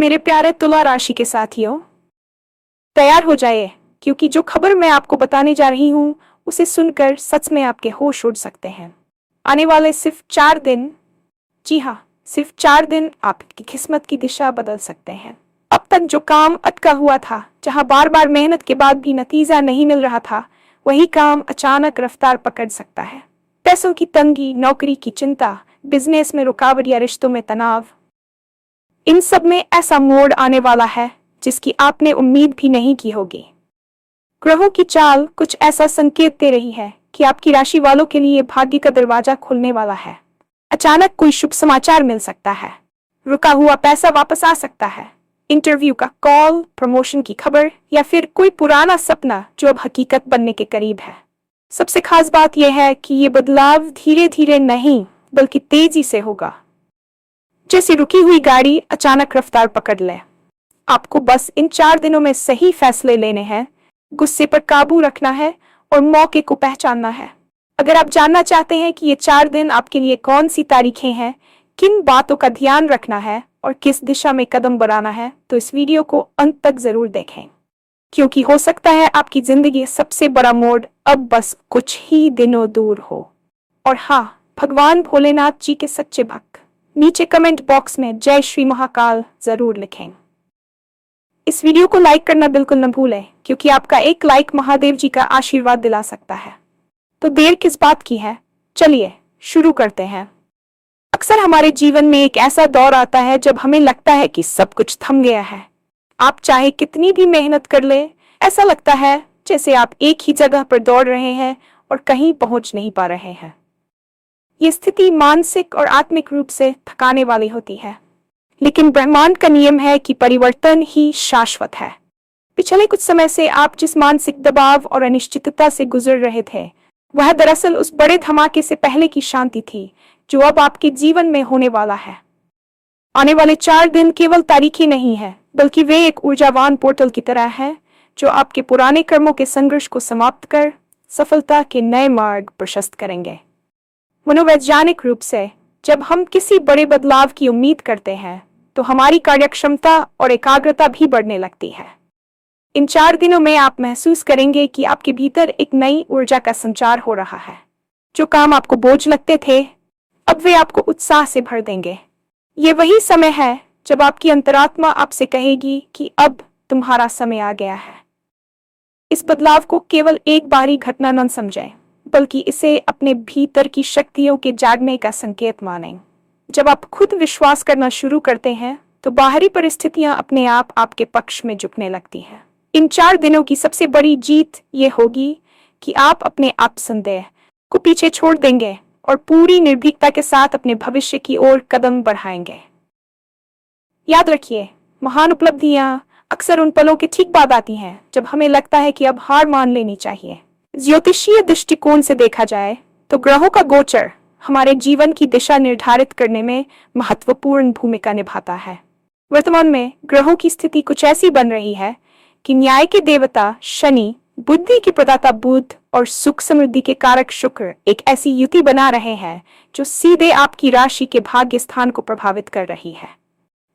मेरे प्यारे तुला राशि के साथियों, तैयार हो जाइए, क्योंकि जो खबर मैं आपको बताने जा रही हूँ उसे सुनकर सच में आपके होश उड़ सकते हैं। आने वाले सिर्फ 4 दिन, जी हाँ, सिर्फ 4 दिन आपकी किस्मत की दिशा बदल सकते हैं। अब तक जो काम अटका हुआ था, जहाँ बार बार मेहनत के बाद भी नतीजा नहीं मिल रहा था, वही काम अचानक रफ्तार पकड़ सकता है। पैसों की तंगी, नौकरी की चिंता, बिजनेस में रुकावट या रिश्तों में तनाव, इन सब में ऐसा मोड़ आने वाला है जिसकी आपने उम्मीद भी नहीं की होगी। ग्रहों की चाल कुछ ऐसा संकेत दे रही है कि आपकी राशि वालों के लिए भाग्य का दरवाजा खुलने वाला है। अचानक कोई शुभ समाचार मिल सकता है, रुका हुआ पैसा वापस आ सकता है, इंटरव्यू का कॉल, प्रमोशन की खबर या फिर कोई पुराना सपना जो अब हकीकत बनने के करीब है। सबसे खास बात यह है कि ये बदलाव धीरे धीरे नहीं बल्कि तेजी से होगा, जैसे रुकी हुई गाड़ी अचानक रफ्तार पकड़ ले। आपको बस इन 4 दिनों में सही फैसले लेने हैं, गुस्से पर काबू रखना है और मौके को पहचानना है। अगर आप जानना चाहते हैं कि ये 4 दिन आपके लिए कौन सी तारीखें हैं, किन बातों का ध्यान रखना है और किस दिशा में कदम बढ़ाना है, तो इस वीडियो को अंत तक जरूर देखें, क्योंकि हो सकता है आपकी जिंदगी सबसे बड़ा मोड़ अब बस कुछ ही दिनों दूर हो। और हाँ, भगवान भोलेनाथ जी के सच्चे भक्त नीचे कमेंट बॉक्स में जय श्री महाकाल जरूर लिखें। इस वीडियो को लाइक करना बिल्कुल न भूलें, क्योंकि आपका एक लाइक महादेव जी का आशीर्वाद दिला सकता है। तो देर किस बात की है, चलिए शुरू करते हैं। अक्सर हमारे जीवन में एक ऐसा दौर आता है जब हमें लगता है कि सब कुछ थम गया है। आप चाहे कितनी भी मेहनत कर ले, ऐसा लगता है जैसे आप एक ही जगह पर दौड़ रहे हैं और कहीं पहुंच नहीं पा रहे हैं। ये स्थिति मानसिक और आत्मिक रूप से थकाने वाली होती है, लेकिन ब्रह्मांड का नियम है कि परिवर्तन ही शाश्वत है। पिछले कुछ समय से आप जिस मानसिक दबाव और अनिश्चितता से गुजर रहे थे, वह दरअसल उस बड़े धमाके से पहले की शांति थी जो अब आपके जीवन में होने वाला है। आने वाले 4 दिन केवल तारीखें नहीं है, बल्कि वे एक ऊर्जावान पोर्टल की तरह है जो आपके पुराने कर्मों के संघर्ष को समाप्त कर सफलता के नए मार्ग प्रशस्त करेंगे। मनोवैज्ञानिक रूप से जब हम किसी बड़े बदलाव की उम्मीद करते हैं, तो हमारी कार्यक्षमता और एकाग्रता भी बढ़ने लगती है। इन 4 दिनों में आप महसूस करेंगे कि आपके भीतर एक नई ऊर्जा का संचार हो रहा है। जो काम आपको बोझ लगते थे, अब वे आपको उत्साह से भर देंगे। ये वही समय है जब आपकी अंतरात्मा आपसे कहेगी कि अब तुम्हारा समय आ गया है। इस बदलाव को केवल एक बारी घटना न समझें, बल्कि इसे अपने भीतर की शक्तियों के जागने का संकेत मानें। जब आप खुद विश्वास करना शुरू करते हैं, तो बाहरी परिस्थितियां अपने आप आपके पक्ष में झुकने लगती हैं। इन 4 दिनों की सबसे बड़ी जीत ये होगी कि आप अपने आप संदेह को पीछे छोड़ देंगे और पूरी निर्भीकता के साथ अपने भविष्य की ओर कदम बढ़ाएंगे। याद रखिए, महान उपलब्धियां अक्सर उन पलों के ठीक बाद आती हैं जब हमें लगता है कि अब हार मान लेनी चाहिए। ज्योतिषीय दृष्टिकोण से देखा जाए तो ग्रहों का गोचर हमारे जीवन की दिशा निर्धारित करने में महत्वपूर्ण भूमिका निभाता है। वर्तमान में ग्रहों की स्थिति कुछ ऐसी बन रही है कि न्याय के देवता शनि, बुद्धि की प्रदाता बुध और सुख समृद्धि के कारक शुक्र एक ऐसी युति बना रहे हैं जो सीधे आपकी राशि के भाग्य स्थान को प्रभावित कर रही है।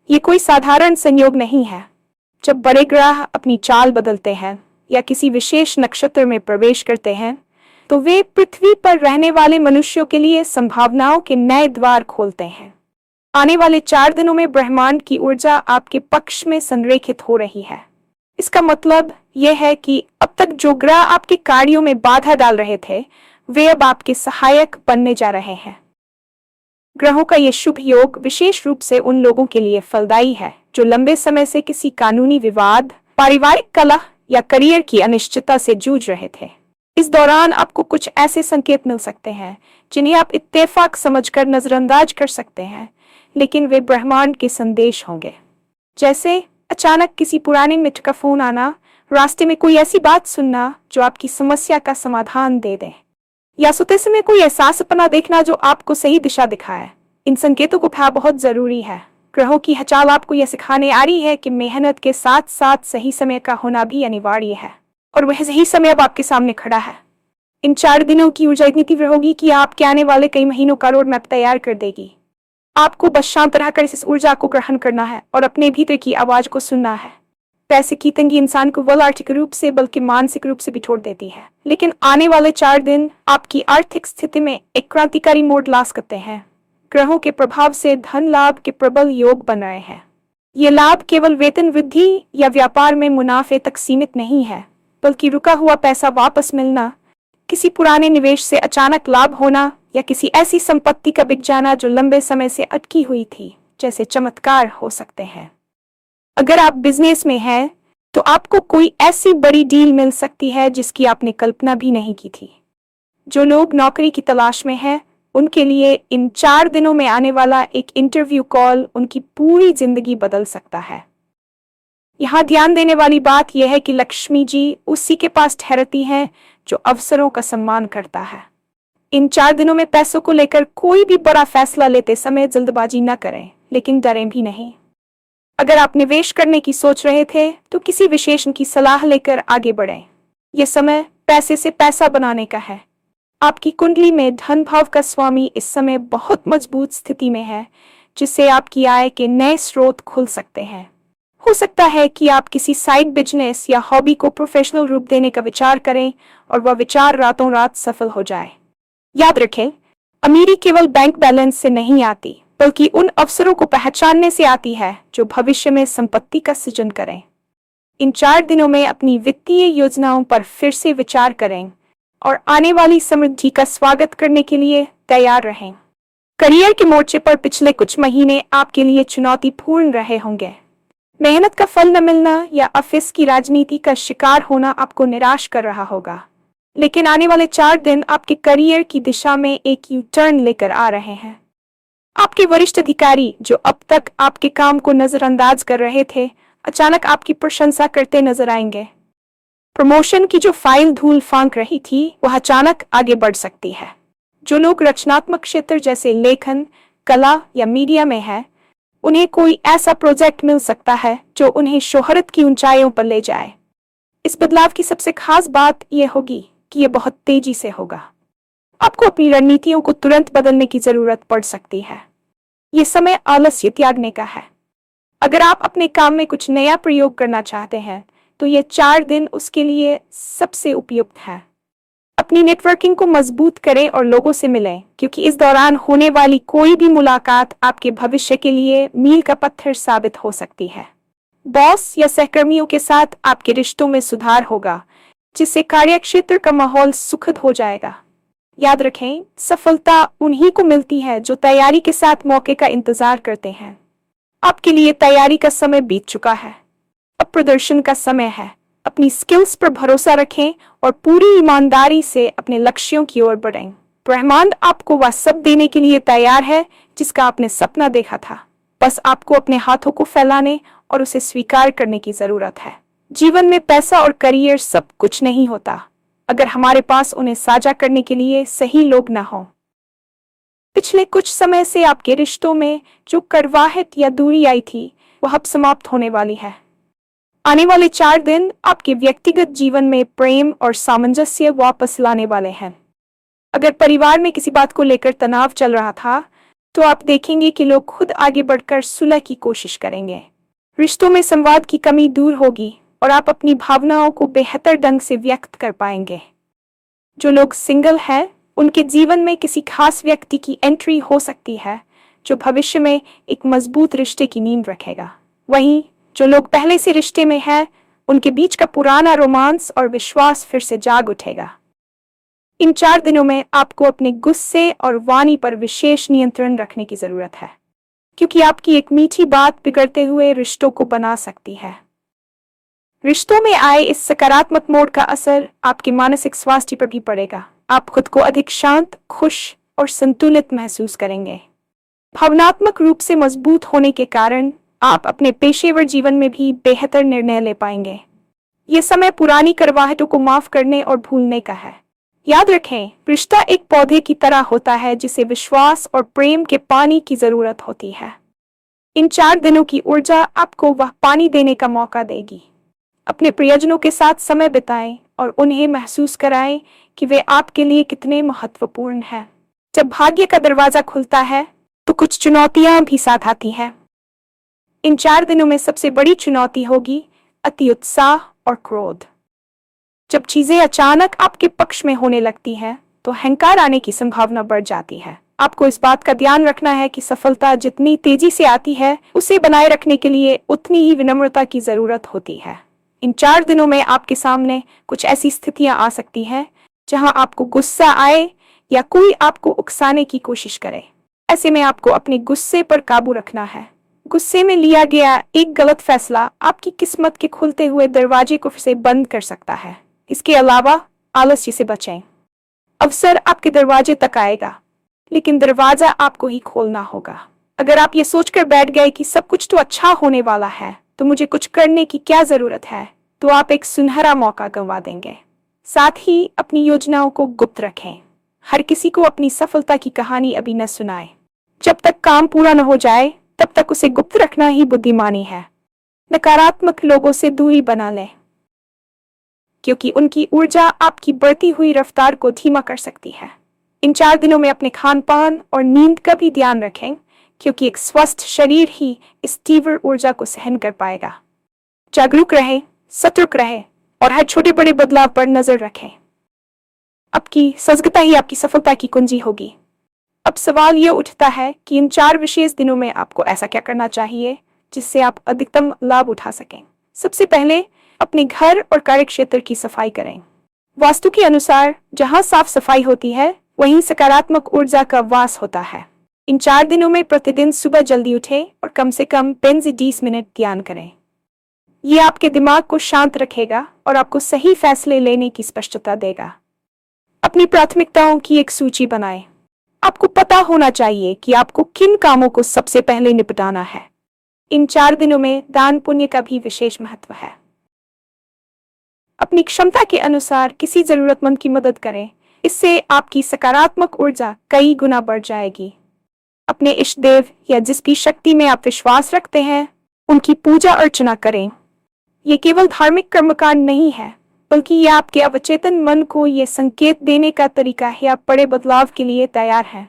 ये कोई साधारण संयोग नहीं है। जब बड़े ग्रह अपनी चाल बदलते हैं या किसी विशेष नक्षत्र में प्रवेश करते हैं, तो वे पृथ्वी पर रहने वाले मनुष्यों के लिए संभावनाओं के नए द्वार खोलते हैं। आने वाले 4 दिनों में ब्रह्मांड की ऊर्जा आपके पक्ष में संरेखित हो रही है। इसका मतलब यह है कि अब तक जो ग्रह आपके कार्यों में बाधा डाल रहे थे, वे अब आपके सहायक बनने जा रहे हैं। ग्रहों का यह शुभ योग विशेष रूप से उन लोगों के लिए फलदायी है जो लंबे समय से किसी कानूनी विवाद, पारिवारिक कलह या करियर की अनिश्चितता से जूझ रहे थे। इस दौरान आपको कुछ ऐसे संकेत मिल सकते हैं जिन्हें आप इत्तेफाक समझकर नजरअंदाज कर सकते हैं, लेकिन वे ब्रह्मांड के संदेश होंगे। जैसे अचानक किसी पुराने मित्र का फोन आना, रास्ते में कोई ऐसी बात सुनना जो आपकी समस्या का समाधान दे दे, या सोते समय कोई ऐसा सपना देखना जो आपको सही दिशा दिखाए। इन संकेतों को पाना बहुत जरूरी है। ग्रहों की हलचल आपको यह सिखाने आ रही है कि मेहनत के साथ साथ सही समय का होना भी अनिवार्य है, और वह सही समय अब आपके सामने खड़ा है। इन 4 दिनों की ऊर्जा इतनी तीव्र होगी कि आपके आने वाले कई महीनों का रोड मैप तैयार कर देगी। आपको बस शांत रहकर इस ऊर्जा को ग्रहण करना है और अपने भीतर की आवाज को सुनना है। पैसे की तंगी इंसान को केवल आर्थिक रूप से बल्कि मानसिक रूप से भी छोड़ देती है, लेकिन आने वाले 4 दिन आपकी आर्थिक स्थिति में एक क्रांतिकारी मोड़ ला सकते हैं। ग्रहों के प्रभाव से धन लाभ के प्रबल योग बन रहे हैं। ये लाभ केवल वेतन वृद्धि या व्यापार में मुनाफे तक सीमित नहीं है, बल्कि रुका हुआ पैसा वापस मिलना, किसी पुराने निवेश से अचानक लाभ होना या किसी ऐसी संपत्ति का बिक जाना जो लंबे समय से अटकी हुई थी, जैसे चमत्कार हो सकते हैं। अगर आप बिजनेस में हैं, तो आपको कोई ऐसी बड़ी डील मिल सकती है जिसकी आपने कल्पना भी नहीं की थी। जो लोग नौकरी की तलाश में हैं, उनके लिए इन 4 दिनों में आने वाला एक इंटरव्यू कॉल उनकी पूरी जिंदगी बदल सकता है। यहाँ ध्यान देने वाली बात यह है कि लक्ष्मी जी उसी के पास ठहरती हैं जो अवसरों का सम्मान करता है। इन 4 दिनों में पैसों को लेकर कोई भी बड़ा फैसला लेते समय जल्दबाजी न करें, लेकिन डरें भी नहीं। अगर आप निवेश करने की सोच रहे थे, तो किसी विशेषज्ञ की सलाह लेकर आगे बढ़ें। यह समय पैसे से पैसा बनाने का है। आपकी कुंडली में धन भाव का स्वामी इस समय बहुत मजबूत स्थिति में है, जिससे आपकी आय के नए स्रोत खुल सकते हैं। हो सकता है कि आप किसी साइड बिजनेस या हॉबी को प्रोफेशनल रूप देने का विचार करें और वह विचार रातों रात सफल हो जाए। याद रखें, अमीरी केवल बैंक बैलेंस से नहीं आती, बल्कि उन अवसरों को पहचानने से आती है जो भविष्य में संपत्ति का सृजन करें। इन 4 दिनों में अपनी वित्तीय योजनाओं पर फिर से विचार करें और आने वाली समृद्धि का स्वागत करने के लिए तैयार रहें। करियर के मोर्चे पर पिछले कुछ महीने आपके लिए चुनौतीपूर्ण रहे होंगे। मेहनत का फल न मिलना या ऑफिस की राजनीति का शिकार होना आपको निराश कर रहा होगा, लेकिन आने वाले 4 दिन आपके करियर की दिशा में एक यू टर्न लेकर आ रहे हैं। आपके वरिष्ठ अधिकारी जो अब तक आपके काम को नजरअंदाज कर रहे थे, अचानक आपकी प्रशंसा करते नजर आएंगे। प्रमोशन की जो फाइल धूल फांक रही थी, वह अचानक आगे बढ़ सकती है। जो लोग रचनात्मक क्षेत्र जैसे लेखन, कला या मीडिया में हैं, उन्हें कोई ऐसा प्रोजेक्ट मिल सकता है जो उन्हें शोहरत की ऊंचाइयों पर ले जाए। इस बदलाव की सबसे खास बात यह होगी कि यह बहुत तेजी से होगा। आपको अपनी रणनीतियों को तुरंत बदलने की जरूरत पड़ सकती है। ये समय आलस्य त्यागने का है। अगर आप अपने काम में कुछ नया प्रयोग करना चाहते हैं, तो ये 4 दिन उसके लिए सबसे उपयुक्त है। अपनी नेटवर्किंग को मजबूत करें और लोगों से मिलें, क्योंकि इस दौरान होने वाली कोई भी मुलाकात आपके भविष्य के लिए मील का पत्थर साबित हो सकती है। बॉस या सहकर्मियों के साथ आपके रिश्तों में सुधार होगा, जिससे कार्यक्षेत्र का माहौल सुखद हो जाएगा। याद रखें, सफलता उन्हीं को मिलती है जो तैयारी के साथ मौके का इंतजार करते हैं। आपके लिए तैयारी का समय बीत चुका है, अब प्रदर्शन का समय है। अपनी स्किल्स पर भरोसा रखें और पूरी ईमानदारी से अपने लक्ष्यों की ओर बढ़ें। ब्रह्मांड आपको वह सब देने के लिए तैयार है जिसका आपने सपना देखा था। बस आपको अपने हाथों को फैलाने और उसे स्वीकार करने की जरूरत है। जीवन में पैसा और करियर सब कुछ नहीं होता, अगर हमारे पास उन्हें साझा करने के लिए सही लोग ना हों। पिछले कुछ समय से आपके रिश्तों में जो कड़वाहट या दूरी आई थी, वह अब समाप्त होने वाली है। आने वाले 4 दिन आपके व्यक्तिगत जीवन में प्रेम और सामंजस्य वापस लाने वाले हैं। अगर परिवार में किसी बात को लेकर तनाव चल रहा था, तो आप देखेंगे कि लोग खुद आगे बढ़कर सुलह की कोशिश करेंगे। रिश्तों में संवाद की कमी दूर होगी और आप अपनी भावनाओं को बेहतर ढंग से व्यक्त कर पाएंगे। जो लोग सिंगल हैं, उनके जीवन में किसी खास व्यक्ति की एंट्री हो सकती है जो भविष्य में एक मजबूत रिश्ते की नींव रखेगा। वहीं जो लोग पहले से रिश्ते में हैं, उनके बीच का पुराना रोमांस और विश्वास फिर से जाग उठेगा। इन 4 दिनों में आपको अपने गुस्से और वाणी पर विशेष नियंत्रण रखने की जरूरत है, क्योंकि आपकी एक मीठी बात बिगड़ते हुए रिश्तों को बना सकती है। रिश्तों में आए इस सकारात्मक मोड़ का असर आपके मानसिक स्वास्थ्य पर भी पड़ेगा। आप खुद को अधिक शांत, खुश और संतुलित महसूस करेंगे। भावनात्मक रूप से मजबूत होने के कारण आप अपने पेशेवर जीवन में भी बेहतर निर्णय ले पाएंगे। ये समय पुरानी कड़वाहटों को माफ करने और भूलने का है। याद रखें, रिश्ता एक पौधे की तरह होता है जिसे विश्वास और प्रेम के पानी की जरूरत होती है। इन 4 दिनों की ऊर्जा आपको वह पानी देने का मौका देगी। अपने प्रियजनों के साथ समय बिताएं और उन्हें महसूस कराएं कि वे आपके लिए कितने महत्वपूर्ण हैं। जब भाग्य का दरवाजा खुलता है, तो कुछ चुनौतियां भी साथ आती हैं। इन 4 दिनों में सबसे बड़ी चुनौती होगी अति उत्साह और क्रोध। जब चीजें अचानक आपके पक्ष में होने लगती हैं, तो अहंकार आने की संभावना बढ़ जाती है। आपको इस बात का ध्यान रखना है कि सफलता जितनी तेजी से आती है, उसे बनाए रखने के लिए उतनी ही विनम्रता की जरूरत होती है। इन 4 दिनों में आपके सामने कुछ ऐसी स्थितियां आ सकती हैं जहां आपको गुस्सा आए या कोई आपको उकसाने की कोशिश करे। ऐसे में आपको अपने गुस्से पर काबू रखना है। गुस्से में लिया गया एक गलत फैसला आपकी किस्मत के खुलते हुए दरवाजे को फिर से बंद कर सकता है। इसके अलावा आलस्य से बचें। अवसर आपके दरवाजे तक आएगा, लेकिन दरवाजा आपको ही खोलना होगा। अगर आप ये सोचकर बैठ गए कि सब कुछ तो अच्छा होने वाला है, तो मुझे कुछ करने की क्या जरूरत है, तो आप एक सुनहरा मौका गंवा देंगे। साथ ही अपनी योजनाओं को गुप्त रखें। हर किसी को अपनी सफलता की कहानी अभी न सुनाएं। जब तक काम पूरा न हो जाए, तब तक उसे गुप्त रखना ही बुद्धिमानी है। नकारात्मक लोगों से दूरी बना लें, क्योंकि उनकी ऊर्जा आपकी बढ़ती हुई रफ्तार को धीमा कर सकती है। इन 4 दिनों में अपने खान पान और नींद का भी ध्यान रखें, क्योंकि एक स्वस्थ शरीर ही इस तीव्र ऊर्जा को सहन कर पाएगा। जागरूक रहें, सतर्क रहें और हर छोटे बड़े बदलाव पर नजर रखें। आपकी सजगता ही आपकी सफलता की कुंजी होगी। अब सवाल यह उठता है कि इन 4 विशेष दिनों में आपको ऐसा क्या करना चाहिए जिससे आप अधिकतम लाभ उठा सकें। सबसे पहले अपने घर और कार्यक्षेत्र की सफाई करें। वास्तु के अनुसार जहां साफ सफाई होती है, वहीं सकारात्मक ऊर्जा का वास होता है। इन 4 दिनों में प्रतिदिन सुबह जल्दी उठें और कम से कम 5 से 10 मिनट ध्यान करें। ये आपके दिमाग को शांत रखेगा और आपको सही फैसले लेने की स्पष्टता देगा। अपनी प्राथमिकताओं की एक सूची बनाएं। आपको पता होना चाहिए कि आपको किन कामों को सबसे पहले निपटाना है। इन 4 दिनों में दान पुण्य का भी विशेष महत्व है। अपनी क्षमता के अनुसार किसी जरूरतमंद की मदद करें। इससे आपकी सकारात्मक ऊर्जा कई गुना बढ़ जाएगी। अपने इष्ट देव या जिस भी शक्ति में आप विश्वास रखते हैं, उनकी पूजा अर्चना करें। ये केवल धार्मिक कर्मकांड नहीं है, बल्कि यह आपके अवचेतन मन को यह संकेत देने का तरीका है आप बड़े बदलाव के लिए तैयार हैं।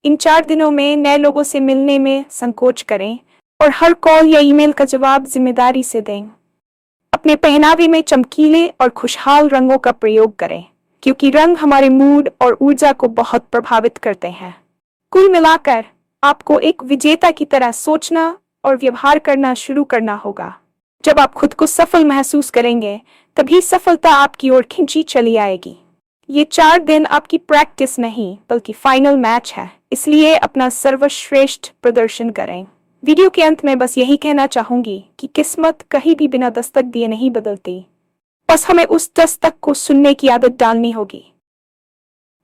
इन 4 दिनों में नए लोगों से मिलने में संकोच करें और हर कॉल या ईमेल का जवाब जिम्मेदारी से दें। अपने पहनावे में चमकीले और खुशहाल रंगों का प्रयोग करें, क्योंकि रंग हमारे मूड और ऊर्जा को बहुत प्रभावित करते हैं। कुल मिलाकर आपको एक विजेता की तरह सोचना और व्यवहार करना शुरू करना होगा। जब आप खुद को सफल महसूस करेंगे, तभी सफलता आपकी ओर खींची चली आएगी। ये 4 दिन आपकी प्रैक्टिस नहीं, बल्कि फाइनल मैच है, इसलिए अपना सर्वश्रेष्ठ प्रदर्शन करें। वीडियो के अंत में बस यही कहना चाहूंगी कि किस्मत कहीं भी बिना दस्तक दिए नहीं बदलती। बस हमें उस दस्तक को सुनने की आदत डालनी होगी।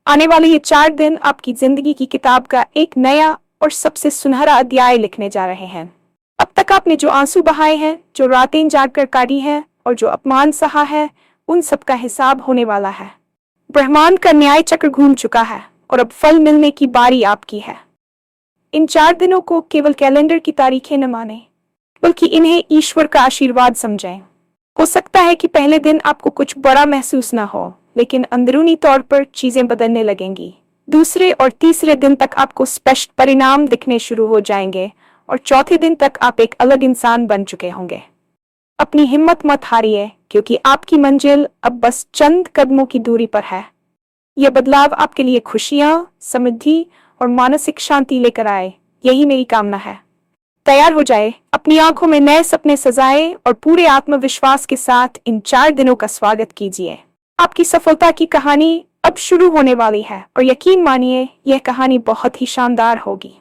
आने वाले ये 4 दिन आपकी जिंदगी की किताब का एक नया और सबसे सुनहरा अध्याय लिखने जा रहे हैं। अब तक आपने जो आंसू बहाए हैं, जो रातें जागकर काटी हैं और जो अपमान सहा है, उन सब का हिसाब होने वाला है। ब्रह्मांड का न्याय चक्र घूम चुका है और अब फल मिलने की बारी आपकी है। इन 4 दिनों को केवल कैलेंडर की तारीखें न माने, बल्कि इन्हें ईश्वर का आशीर्वाद समझें। हो सकता है कि पहले दिन आपको कुछ बड़ा महसूस न हो, लेकिन अंदरूनी तौर पर चीजें बदलने लगेंगी। दूसरे और तीसरे दिन तक आपको स्पष्ट परिणाम दिखने शुरू हो जाएंगे और चौथे दिन तक आप एक अलग इंसान बन चुके होंगे। अपनी हिम्मत मत हारिए, क्योंकि आपकी मंजिल अब बस चंद कदमों की दूरी पर है। यह बदलाव आपके लिए खुशियां, समृद्धि और मानसिक शांति लेकर आए, यही मेरी कामना है। तैयार हो जाए, अपनी आंखों में नए सपने सजाए और पूरे आत्मविश्वास के साथ इन 4 दिनों का स्वागत कीजिए। आपकी सफलता की कहानी अब शुरू होने वाली है और यकीन मानिए, यह कहानी बहुत ही शानदार होगी।